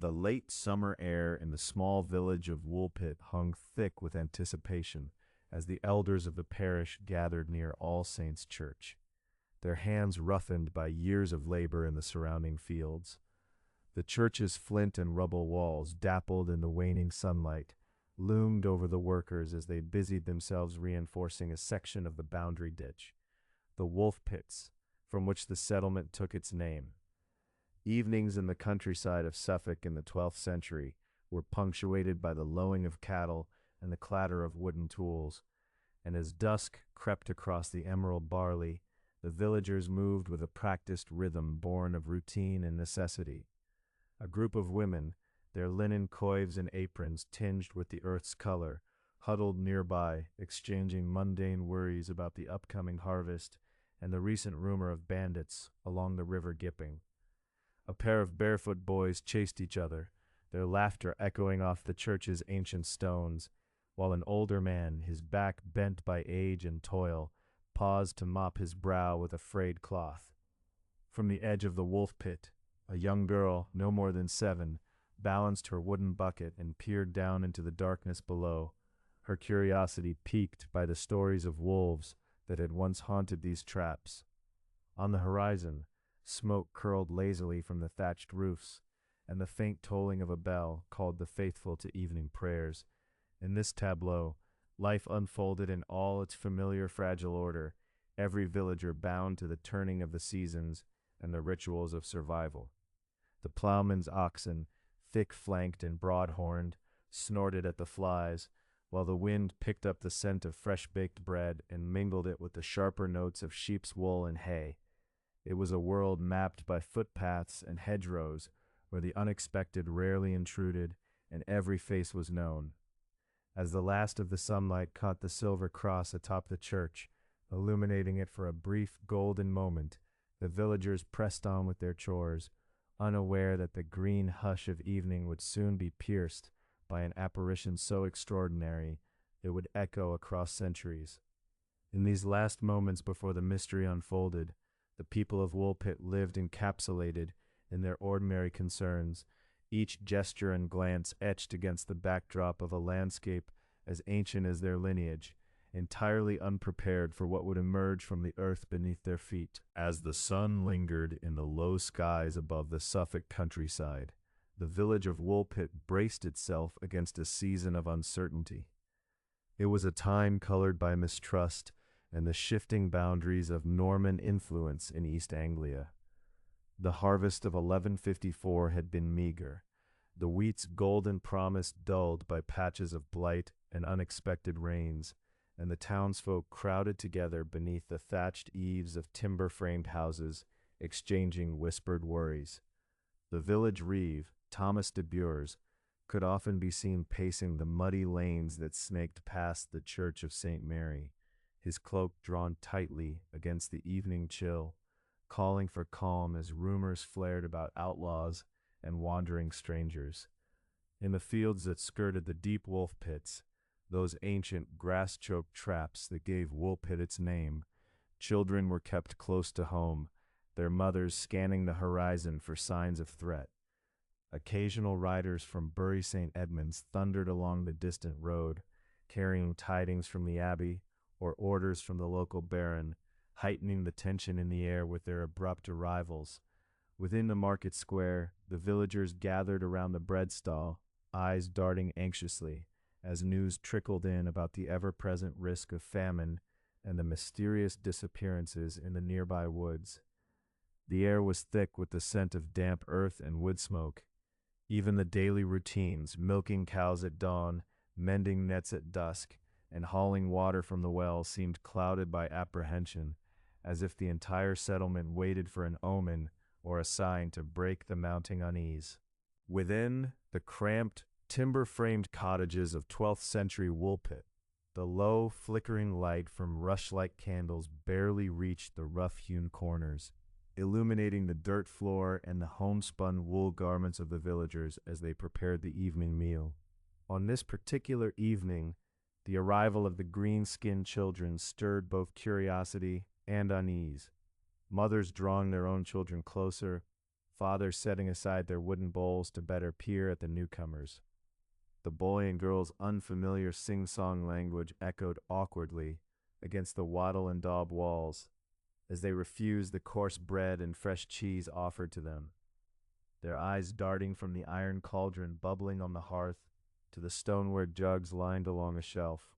The late summer air in the small village of Woolpit hung thick with anticipation as the elders of the parish gathered near All Saints' Church, their hands roughened by years of labor in the surrounding fields. The church's flint and rubble walls, dappled in the waning sunlight, loomed over the workers as they busied themselves reinforcing a section of the boundary ditch, the wolf pits, from which the settlement took its name. Evenings in the countryside of Suffolk in the 12th century were punctuated by the lowing of cattle and the clatter of wooden tools, and as dusk crept across the emerald barley, the villagers moved with a practiced rhythm born of routine and necessity. A group of women, their linen coives and aprons tinged with the earth's color, huddled nearby, exchanging mundane worries about the upcoming harvest and the recent rumor of bandits along the river Gipping. A pair of barefoot boys chased each other, their laughter echoing off the church's ancient stones, while an older man, his back bent by age and toil, paused to mop his brow with a frayed cloth. From the edge of the wolf pit, a young girl, no more than 7, balanced her wooden bucket and peered down into the darkness below, her curiosity piqued by the stories of wolves that had once haunted these traps. On the horizon, smoke curled lazily from the thatched roofs, and the faint tolling of a bell called the faithful to evening prayers. In this tableau, life unfolded in all its familiar fragile order, every villager bound to the turning of the seasons and the rituals of survival. The plowman's oxen, thick-flanked and broad-horned, snorted at the flies, while the wind picked up the scent of fresh-baked bread and mingled it with the sharper notes of sheep's wool and hay. It was a world mapped by footpaths and hedgerows, where the unexpected rarely intruded, and every face was known. As the last of the sunlight caught the silver cross atop the church, illuminating it for a brief golden moment, the villagers pressed on with their chores, unaware that the green hush of evening would soon be pierced by an apparition so extraordinary it would echo across centuries. In these last moments before the mystery unfolded, the people of Woolpit lived encapsulated in their ordinary concerns, each gesture and glance etched against the backdrop of a landscape as ancient as their lineage, entirely unprepared for what would emerge from the earth beneath their feet. As the sun lingered in the low skies above the Suffolk countryside, the village of Woolpit braced itself against a season of uncertainty. It was a time colored by mistrust and the shifting boundaries of Norman influence in East Anglia. The harvest of 1154 had been meager, the wheat's golden promise dulled by patches of blight and unexpected rains, and the townsfolk crowded together beneath the thatched eaves of timber-framed houses, exchanging whispered worries. The village reeve, Thomas de Bures, could often be seen pacing the muddy lanes that snaked past the church of St. Mary, his cloak drawn tightly against the evening chill, calling for calm as rumors flared about outlaws and wandering strangers. In the fields that skirted the deep wolf pits, those ancient grass-choked traps that gave Woolpit its name, children were kept close to home, their mothers scanning the horizon for signs of threat. Occasional riders from Bury St. Edmunds thundered along the distant road, carrying tidings from the abbey or orders from the local baron, heightening the tension in the air with their abrupt arrivals. Within the market square, the villagers gathered around the bread stall, eyes darting anxiously, as news trickled in about the ever-present risk of famine and the mysterious disappearances in the nearby woods. The air was thick with the scent of damp earth and wood smoke. Even the daily routines, milking cows at dawn, mending nets at dusk, and hauling water from the well seemed clouded by apprehension, as if the entire settlement waited for an omen or a sign to break the mounting unease. Within the cramped, timber-framed cottages of 12th century Woolpit, the low, flickering light from rushlight candles barely reached the rough-hewn corners, illuminating the dirt floor and the homespun wool garments of the villagers as they prepared the evening meal. On this particular evening, the arrival of the green-skinned children stirred both curiosity and unease, mothers drawing their own children closer, fathers setting aside their wooden bowls to better peer at the newcomers. The boy and girl's unfamiliar sing-song language echoed awkwardly against the wattle and daub walls as they refused the coarse bread and fresh cheese offered to them, their eyes darting from the iron cauldron bubbling on the hearth to the stoneware jugs lined along a shelf.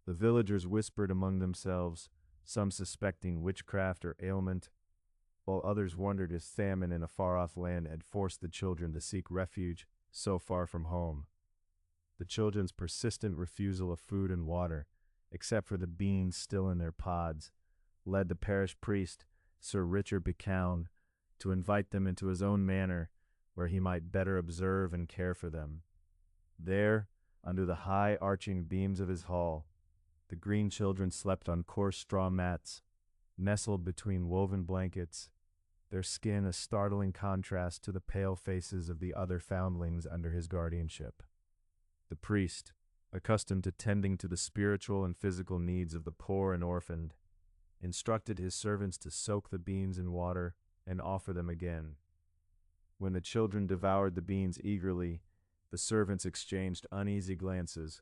The villagers whispered among themselves, some suspecting witchcraft or ailment, while others wondered if famine in a far-off land had forced the children to seek refuge so far from home. The children's persistent refusal of food and water, except for the beans still in their pods, led the parish priest, Sir Richard Becown, to invite them into his own manor, where he might better observe and care for them. There, under the high arching beams of his hall, the green children slept on coarse straw mats, nestled between woven blankets, their skin a startling contrast to the pale faces of the other foundlings under his guardianship. The priest, accustomed to tending to the spiritual and physical needs of the poor and orphaned, instructed his servants to soak the beans in water and offer them again. When the children devoured the beans eagerly, the servants exchanged uneasy glances,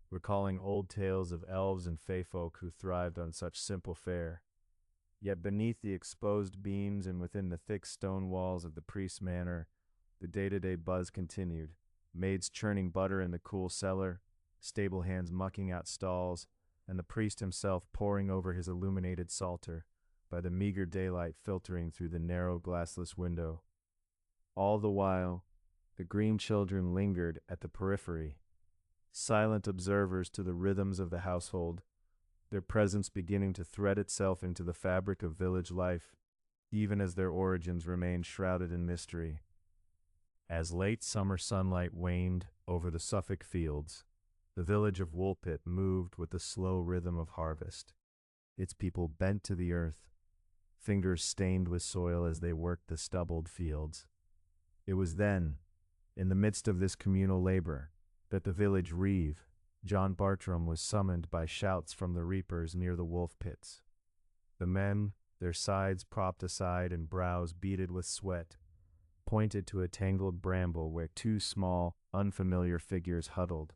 recalling old tales of elves and fey folk who thrived on such simple fare. Yet beneath the exposed beams and within the thick stone walls of the priest's manor, the day-to-day buzz continued, maids churning butter in the cool cellar, stable hands mucking out stalls, and the priest himself poring over his illuminated psalter by the meager daylight filtering through the narrow glassless window. All the while, the green children lingered at the periphery, silent observers to the rhythms of the household, their presence beginning to thread itself into the fabric of village life, even as their origins remained shrouded in mystery. As late summer sunlight waned over the Suffolk fields, the village of Woolpit moved with the slow rhythm of harvest, its people bent to the earth, fingers stained with soil as they worked the stubbled fields. It was then, in the midst of this communal labor, that the village reeve, John Bartram, was summoned by shouts from the reapers near the wolf pits. The men, their sides propped aside and brows beaded with sweat, pointed to a tangled bramble where two small, unfamiliar figures huddled,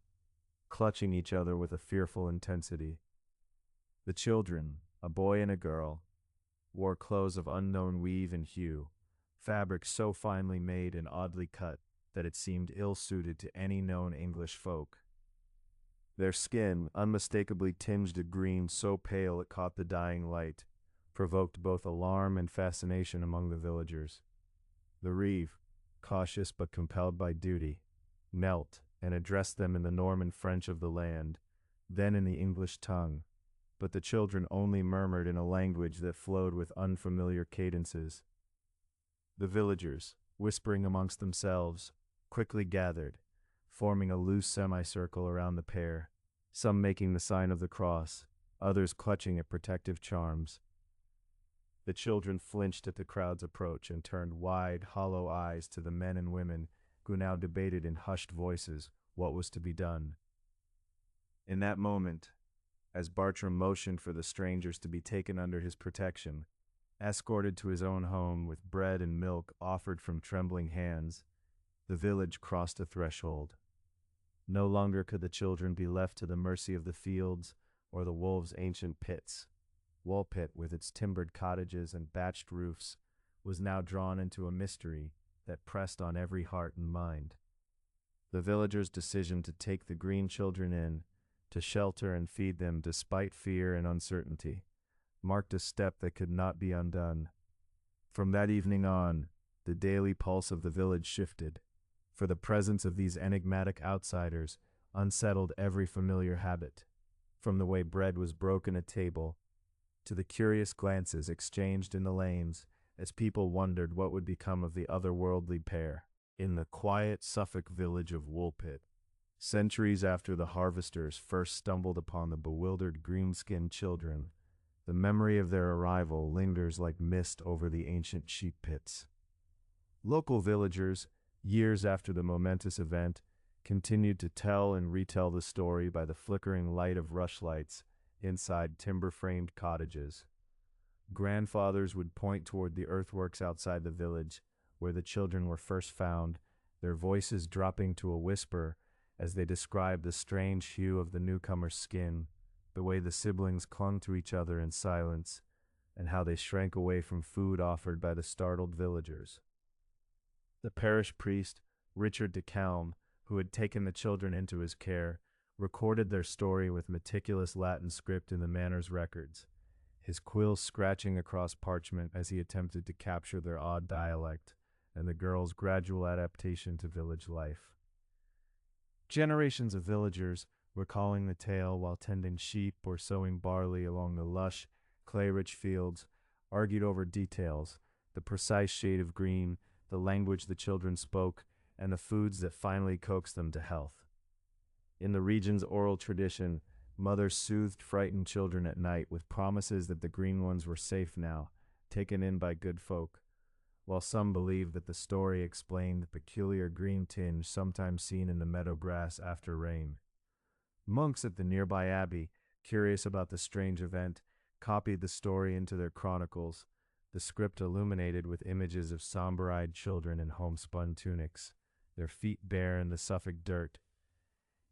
clutching each other with a fearful intensity. The children, a boy and a girl, wore clothes of unknown weave and hue, fabric so finely made and oddly cut that it seemed ill-suited to any known English folk. Their skin, unmistakably tinged a green so pale it caught the dying light, provoked both alarm and fascination among the villagers. The reeve, cautious but compelled by duty, knelt and addressed them in the Norman French of the land, then in the English tongue, but the children only murmured in a language that flowed with unfamiliar cadences. The villagers, whispering amongst themselves, quickly gathered, forming a loose semicircle around the pair, some making the sign of the cross, others clutching at protective charms. The children flinched at the crowd's approach and turned wide, hollow eyes to the men and women who now debated in hushed voices what was to be done. In that moment, as Bartram motioned for the strangers to be taken under his protection, escorted to his own home with bread and milk offered from trembling hands, the village crossed a threshold. No longer could the children be left to the mercy of the fields or the wolves' ancient pits. Woolpit, with its timbered cottages and thatched roofs, was now drawn into a mystery that pressed on every heart and mind. The villagers' decision to take the green children in, to shelter and feed them despite fear and uncertainty, marked a step that could not be undone. From that evening on, the daily pulse of the village shifted, for the presence of these enigmatic outsiders unsettled every familiar habit, from the way bread was broken at table, to the curious glances exchanged in the lanes as people wondered what would become of the otherworldly pair. In the quiet Suffolk village of Woolpit, centuries after the harvesters first stumbled upon the bewildered green-skinned children, the memory of their arrival lingers like mist over the ancient sheep pits. Local villagers, years after the momentous event, continued to tell and retell the story by the flickering light of rushlights inside timber-framed cottages. Grandfathers would point toward the earthworks outside the village, where the children were first found, their voices dropping to a whisper as they described the strange hue of the newcomer's skin, the way the siblings clung to each other in silence, and how they shrank away from food offered by the startled villagers. The parish priest, Richard de Calme, who had taken the children into his care, recorded their story with meticulous Latin script in the manor's records, his quill scratching across parchment as he attempted to capture their odd dialect and the girls' gradual adaptation to village life. Generations of villagers, recalling the tale while tending sheep or sowing barley along the lush, clay-rich fields, argued over details, the precise shade of green, the language the children spoke, and the foods that finally coaxed them to health. In the region's oral tradition, mothers soothed frightened children at night with promises that the green ones were safe now, taken in by good folk, while some believed that the story explained the peculiar green tinge sometimes seen in the meadow grass after rain. Monks at the nearby abbey, curious about the strange event, copied the story into their chronicles, the script illuminated with images of somber-eyed children in homespun tunics, their feet bare in the Suffolk dirt.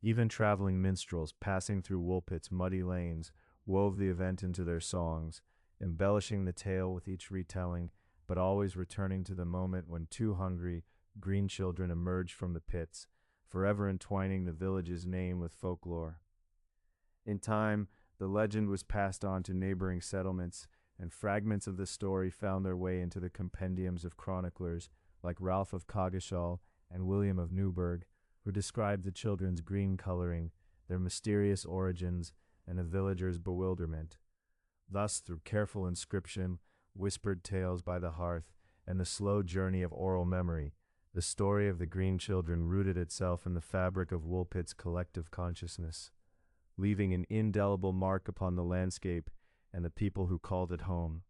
Even traveling minstrels passing through Woolpit's muddy lanes wove the event into their songs, embellishing the tale with each retelling, but always returning to the moment when two hungry, green children emerged from the pits, forever entwining the village's name with folklore. In time, the legend was passed on to neighboring settlements, and fragments of the story found their way into the compendiums of chroniclers like Ralph of Coggeshall and William of Newburgh, who described the children's green coloring, their mysterious origins, and the villagers' bewilderment. Thus, through careful inscription, whispered tales by the hearth, and the slow journey of oral memory, the story of the green children rooted itself in the fabric of Woolpit's collective consciousness, leaving an indelible mark upon the landscape and the people who called it home.